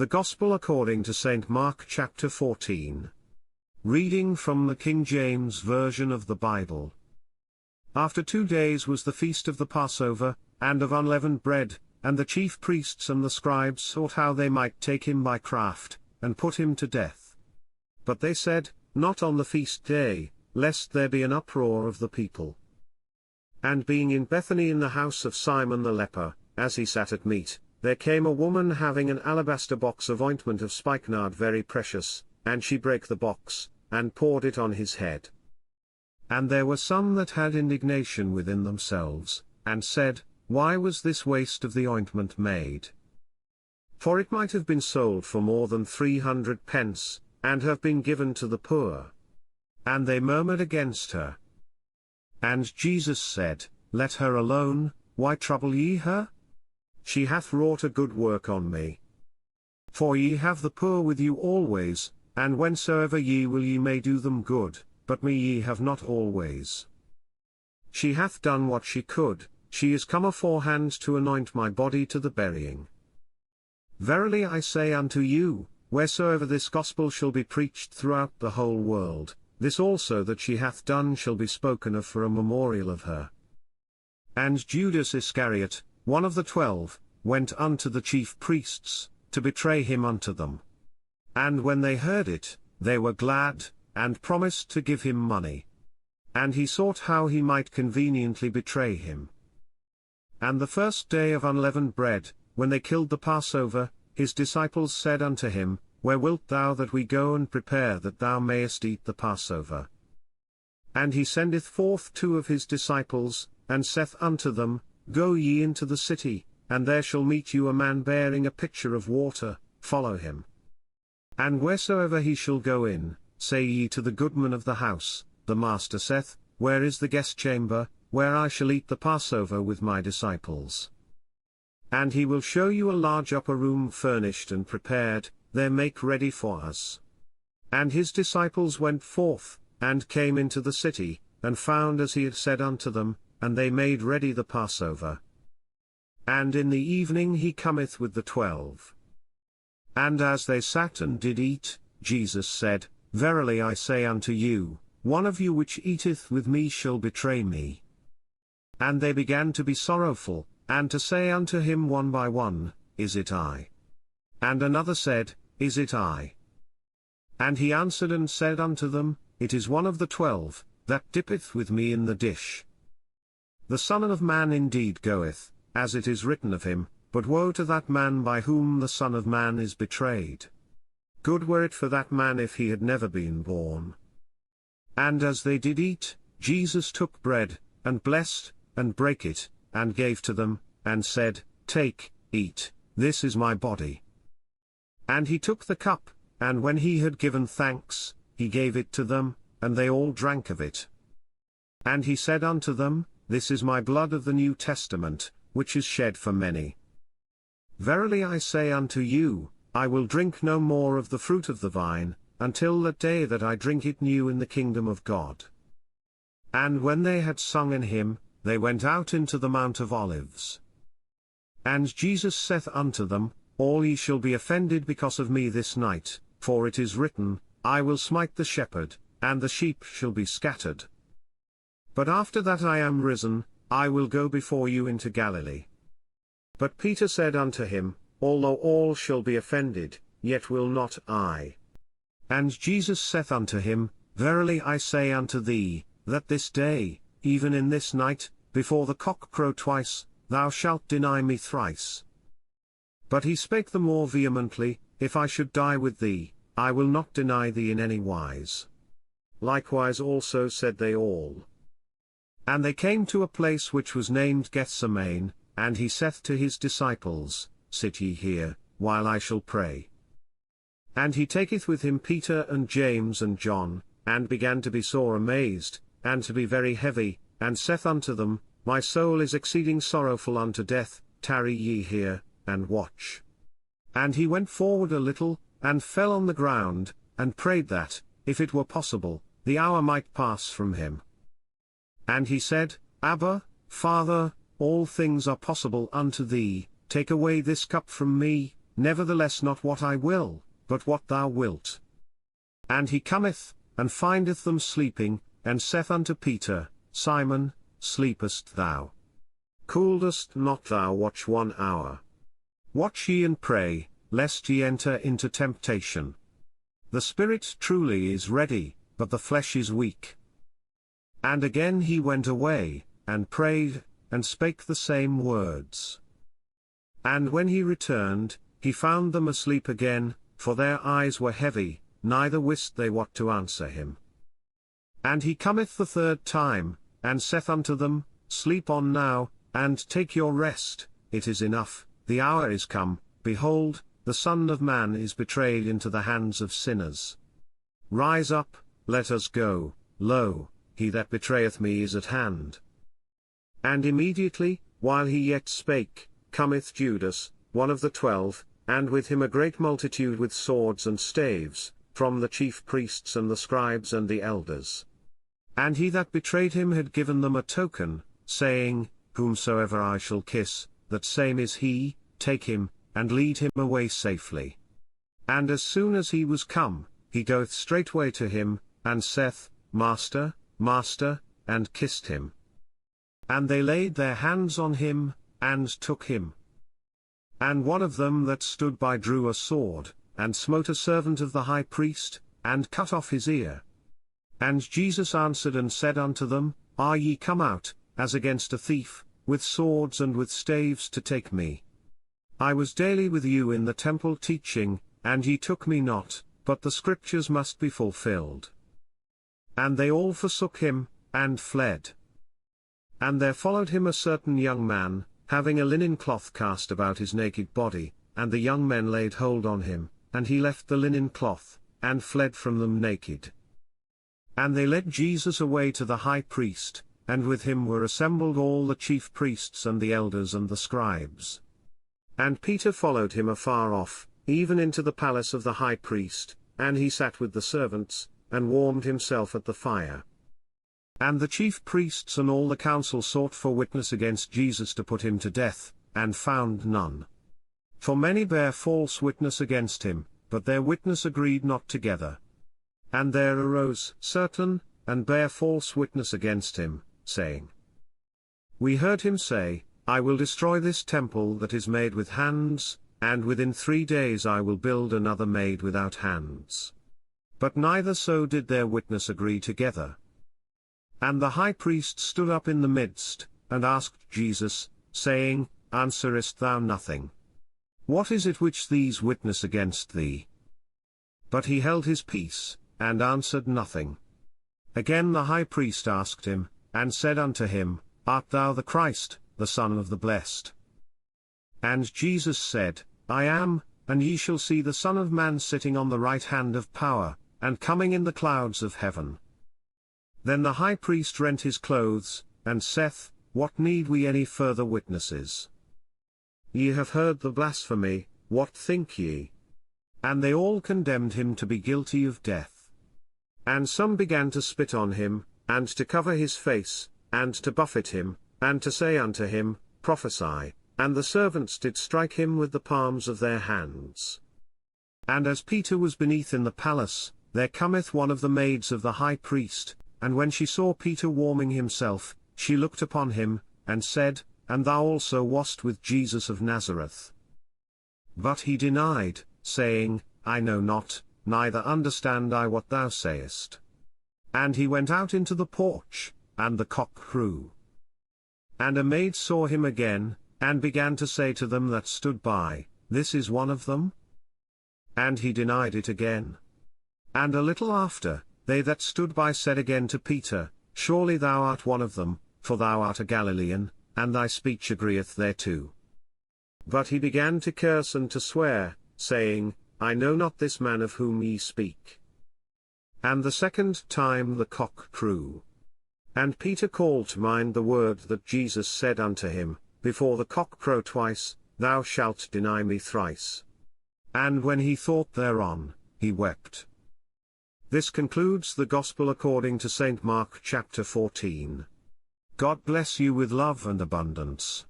The Gospel according to St. Mark chapter 14. Reading from the King James Version of the Bible. After 2 days was the feast of the Passover, and of unleavened bread, and the chief priests and the scribes sought how they might take him by craft, and put him to death. But they said, Not on the feast day, lest there be an uproar of the people. And being in Bethany in the house of Simon the leper, as he sat at meat, there came a woman having an alabaster box of ointment of spikenard very precious, and she brake the box, and poured it on his head. And there were some that had indignation within themselves, and said, Why was this waste of the ointment made? For it might have been sold for more than 300 pence, and have been given to the poor. And they murmured against her. And Jesus said, Let her alone, why trouble ye her? She hath wrought a good work on me. For ye have the poor with you always, and whensoever ye will ye may do them good, but me ye have not always. She hath done what she could, she is come aforehand to anoint my body to the burying. Verily I say unto you, wheresoever this gospel shall be preached throughout the whole world, this also that she hath done shall be spoken of for a memorial of her. And Judas Iscariot, one of the 12, went unto the chief priests, to betray him unto them. And when they heard it, they were glad, and promised to give him money. And he sought how he might conveniently betray him. And the first day of unleavened bread, when they killed the Passover, his disciples said unto him, Where wilt thou that we go and prepare that thou mayest eat the Passover? And he sendeth forth 2 of his disciples, and saith unto them, Go ye into the city, and there shall meet you a man bearing a pitcher of water, follow him. And wheresoever he shall go in, say ye to the goodman of the house, The Master saith, Where is the guest chamber, where I shall eat the Passover with my disciples? And he will show you a large upper room furnished and prepared, there make ready for us. And his disciples went forth, and came into the city, and found as he had said unto them, and they made ready the Passover. And in the evening he cometh with the 12. And as they sat and did eat, Jesus said, Verily I say unto you, one of you which eateth with me shall betray me. And they began to be sorrowful, and to say unto him one by one, Is it I? And another said, Is it I? And he answered and said unto them, It is one of the 12, that dippeth with me in the dish. The Son of Man indeed goeth, as it is written of him, but woe to that man by whom the Son of Man is betrayed. Good were it for that man if he had never been born. And as they did eat, Jesus took bread, and blessed, and brake it, and gave to them, and said, Take, eat, this is my body. And he took the cup, and when he had given thanks, he gave it to them, and they all drank of it. And he said unto them, This is my blood of the New Testament, which is shed for many. Verily I say unto you, I will drink no more of the fruit of the vine, until that day that I drink it new in the kingdom of God. And when they had sung an hymn, they went out into the Mount of Olives. And Jesus saith unto them, All ye shall be offended because of me this night, for it is written, I will smite the shepherd, and the sheep shall be scattered. But after that I am risen, I will go before you into Galilee. But Peter said unto him, Although all shall be offended, yet will not I. And Jesus saith unto him, Verily I say unto thee, that this day, even in this night, before the cock crow twice, thou shalt deny me thrice. But he spake the more vehemently, If I should die with thee, I will not deny thee in any wise. Likewise also said they all. And they came to a place which was named Gethsemane, and he saith to his disciples, Sit ye here, while I shall pray. And he taketh with him Peter and James and John, and began to be sore amazed, and to be very heavy, and saith unto them, My soul is exceeding sorrowful unto death, tarry ye here, and watch. And he went forward a little, and fell on the ground, and prayed that, if it were possible, the hour might pass from him. And he said, Abba, Father, all things are possible unto thee, take away this cup from me, nevertheless not what I will, but what thou wilt. And he cometh, and findeth them sleeping, and saith unto Peter, Simon, sleepest thou? Couldest not thou watch 1 hour? Watch ye and pray, lest ye enter into temptation. The spirit truly is ready, but the flesh is weak. And again he went away, and prayed, and spake the same words. And when he returned, he found them asleep again, for their eyes were heavy, neither wist they what to answer him. And he cometh the 3rd time, and saith unto them, Sleep on now, and take your rest, it is enough, the hour is come, behold, the Son of Man is betrayed into the hands of sinners. Rise up, let us go, lo, he that betrayeth me is at hand. And immediately, while he yet spake, cometh Judas, one of the 12, and with him a great multitude with swords and staves, from the chief priests and the scribes and the elders. And he that betrayed him had given them a token, saying, Whomsoever I shall kiss, that same is he, take him, and lead him away safely. And as soon as he was come, he goeth straightway to him, and saith, Master, Master, and kissed him. And they laid their hands on him, and took him. And one of them that stood by drew a sword, and smote a servant of the high priest, and cut off his ear. And Jesus answered and said unto them, Are ye come out, as against a thief, with swords and with staves to take me? I was daily with you in the temple teaching, and ye took me not, but the scriptures must be fulfilled. And they all forsook him, and fled. And there followed him a certain young man, having a linen cloth cast about his naked body, and the young men laid hold on him, and he left the linen cloth, and fled from them naked. And they led Jesus away to the high priest, and with him were assembled all the chief priests and the elders and the scribes. And Peter followed him afar off, even into the palace of the high priest, and he sat with the servants, and warmed himself at the fire. And the chief priests and all the council sought for witness against Jesus to put him to death, and found none. For many bare false witness against him, but their witness agreed not together. And there arose certain, and bare false witness against him, saying, We heard him say, I will destroy this temple that is made with hands, and within 3 days I will build another made without hands. But neither so did their witness agree together. And the high priest stood up in the midst, and asked Jesus, saying, Answerest thou nothing? What is it which these witness against thee? But he held his peace, and answered nothing. Again the high priest asked him, and said unto him, Art thou the Christ, the Son of the Blessed? And Jesus said, I am, and ye shall see the Son of Man sitting on the right hand of power, and coming in the clouds of heaven. Then the high priest rent his clothes, and saith, What need we any further witnesses? Ye have heard the blasphemy, what think ye? And they all condemned him to be guilty of death. And some began to spit on him, and to cover his face, and to buffet him, and to say unto him, Prophesy, and the servants did strike him with the palms of their hands. And as Peter was beneath in the palace, there cometh one of the maids of the high priest, and when she saw Peter warming himself, she looked upon him, and said, And thou also wast with Jesus of Nazareth. But he denied, saying, I know not, neither understand I what thou sayest. And he went out into the porch, and the cock crew. And a maid saw him again, and began to say to them that stood by, This is one of them? And he denied it again. And a little after, they that stood by said again to Peter, Surely thou art one of them, for thou art a Galilean, and thy speech agreeth thereto. But he began to curse and to swear, saying, I know not this man of whom ye speak. And the second time the cock crew. And Peter called to mind the word that Jesus said unto him, Before the cock crow twice, thou shalt deny me thrice. And when he thought thereon, he wept. This concludes the Gospel according to St. Mark chapter 14. God bless you with love and abundance.